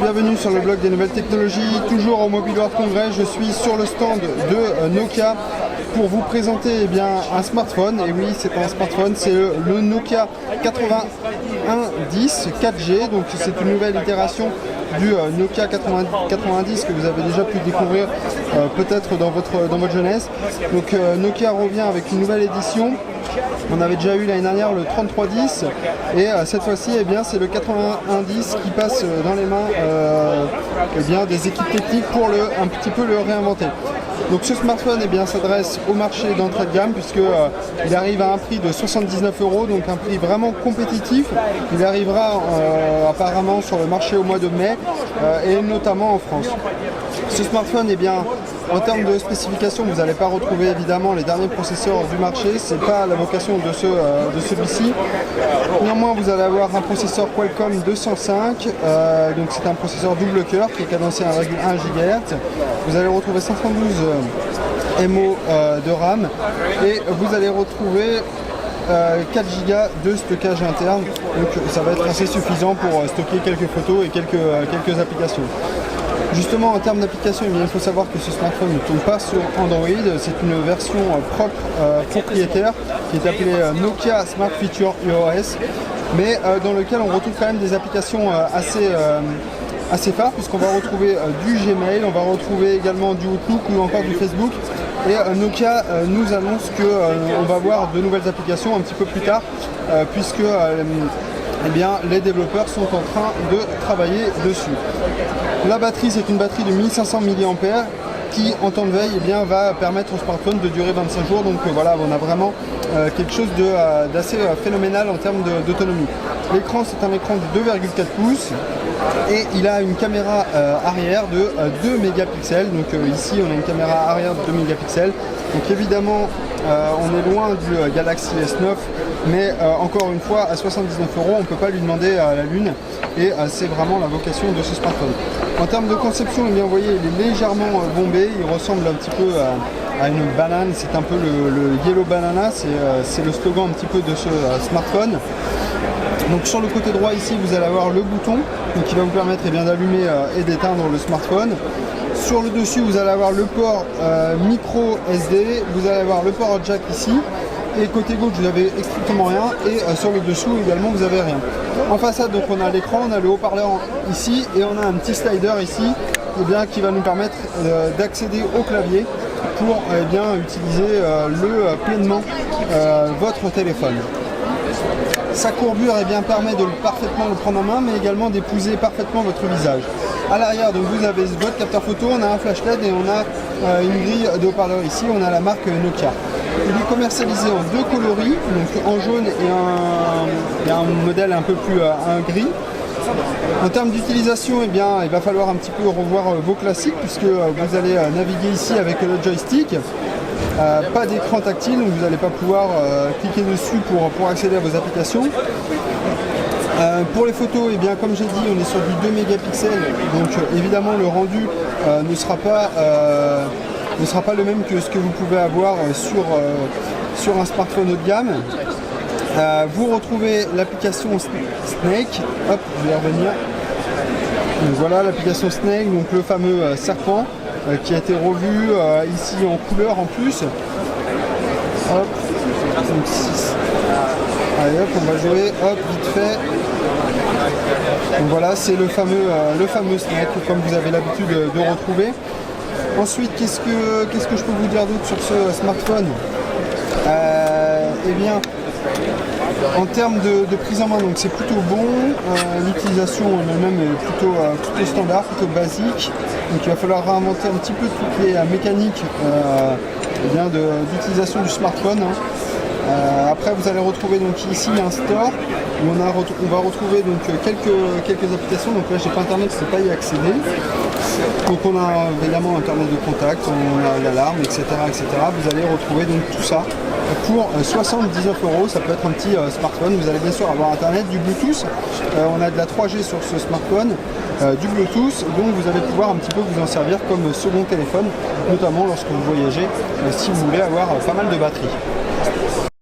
Bienvenue sur le blog des nouvelles technologies, toujours au Mobile World Congress. Je suis sur le stand de Nokia pour vous présenter un smartphone. Et oui, c'est un smartphone, c'est le Nokia 8110 4G. Donc c'est une nouvelle itération du Nokia 90 que vous avez déjà pu découvrir peut-être dans votre jeunesse. Donc Nokia revient avec une nouvelle édition. On avait déjà eu l'année dernière le 3310 et cette fois-ci c'est le 8110 qui passe dans les mains des équipes techniques pour un petit peu le réinventer. Donc ce smartphone s'adresse au marché d'entrée de gamme puisqu'il arrive à un prix de 79 €, donc un prix vraiment compétitif. Il arrivera apparemment sur le marché au mois de mai et notamment en France. Ce smartphone, en termes de spécifications, vous n'allez pas retrouver évidemment les derniers processeurs du marché, c'est pas la vocation de celui-ci. Néanmoins, vous allez avoir un processeur Qualcomm 205, donc c'est un processeur double cœur qui est cadencé à 1,1 GHz. Vous allez retrouver 512 MO de RAM et vous allez retrouver 4 Go de stockage interne, donc ça va être assez suffisant pour stocker quelques photos et quelques applications. Justement, en termes d'application, il faut savoir que ce smartphone ne tourne pas sur Android. C'est une version propre propriétaire qui est appelée Nokia Smart Feature iOS, mais dans lequel on retrouve quand même des applications assez phares, puisqu'on va retrouver du Gmail, on va retrouver également du Outlook ou encore du Facebook. Et Nokia nous annonce qu'on va voir de nouvelles applications un petit peu plus tard, puisque les développeurs sont en train de travailler dessus. La batterie, c'est une batterie de 1500 mAh qui, en temps de veille, va permettre au smartphone de durer 25 jours. Donc voilà, on a vraiment quelque chose d'assez phénoménal en termes d'autonomie. L'écran, c'est un écran de 2,4 pouces et il a une caméra arrière de 2 mégapixels. Donc ici, on a une caméra arrière de 2 mégapixels. Donc évidemment, on est loin du Galaxy S9, mais encore une fois, à 79 €, on ne peut pas lui demander à la lune, et c'est vraiment la vocation de ce smartphone. En termes de conception, vous voyez, il est légèrement bombé, il ressemble un petit peu à une banane, c'est un peu le Yellow Banana, c'est le slogan un petit peu de ce smartphone. Donc sur le côté droit ici, vous allez avoir le bouton qui va vous permettre d'allumer et d'éteindre le smartphone. Sur le dessus, vous allez avoir le port micro SD, vous allez avoir le port jack ici, et côté gauche, vous n'avez strictement rien, et sur le dessous également, vous n'avez rien. En façade, donc on a l'écran, on a le haut-parleur ici, et on a un petit slider ici, qui va nous permettre d'accéder au clavier pour utiliser pleinement votre téléphone. Sa courbure permet de parfaitement le prendre en main, mais également d'épouser parfaitement votre visage. À l'arrière, donc vous avez votre capteur photo, on a un flash LED et on a une grille de haut-parleur ici, on a la marque Nokia. Il est commercialisé en deux coloris, donc en jaune et un modèle un peu plus gris. En termes d'utilisation, il va falloir un petit peu revoir vos classiques, puisque vous allez naviguer ici avec le joystick. Pas d'écran tactile, donc vous n'allez pas pouvoir cliquer dessus pour accéder à vos applications. Pour les photos, comme j'ai dit, on est sur du 2 mégapixels, donc évidemment le rendu ne sera pas le même que ce que vous pouvez avoir sur un smartphone haut de gamme. Vous retrouvez l'application Snake, hop, je vais y revenir. Donc voilà l'application Snake, donc le fameux serpent qui a été revu ici en couleur en plus. Hop, donc 6. Allez hop, on va jouer, hop, vite fait. Donc voilà, c'est le fameux Snake, comme vous avez l'habitude de retrouver. Ensuite, qu'est-ce que je peux vous dire d'autre sur ce smartphone? En termes de prise en main, donc c'est plutôt bon. L'utilisation elle-même est plutôt standard, plutôt basique. Donc il va falloir réinventer un petit peu toutes les mécaniques d'utilisation du smartphone. Après, vous allez retrouver donc ici un store où on va retrouver donc quelques applications. Donc là, j'ai pas internet, je ne peux pas y accéder. Donc on a évidemment internet de contact, on a l'alarme, etc. Vous allez retrouver donc tout ça pour 79 €. Ça peut être un petit smartphone. Vous allez bien sûr avoir internet, du Bluetooth. On a de la 3G sur ce smartphone, du Bluetooth, donc vous allez pouvoir un petit peu vous en servir comme second téléphone, notamment lorsque vous voyagez, si vous voulez avoir pas mal de batterie.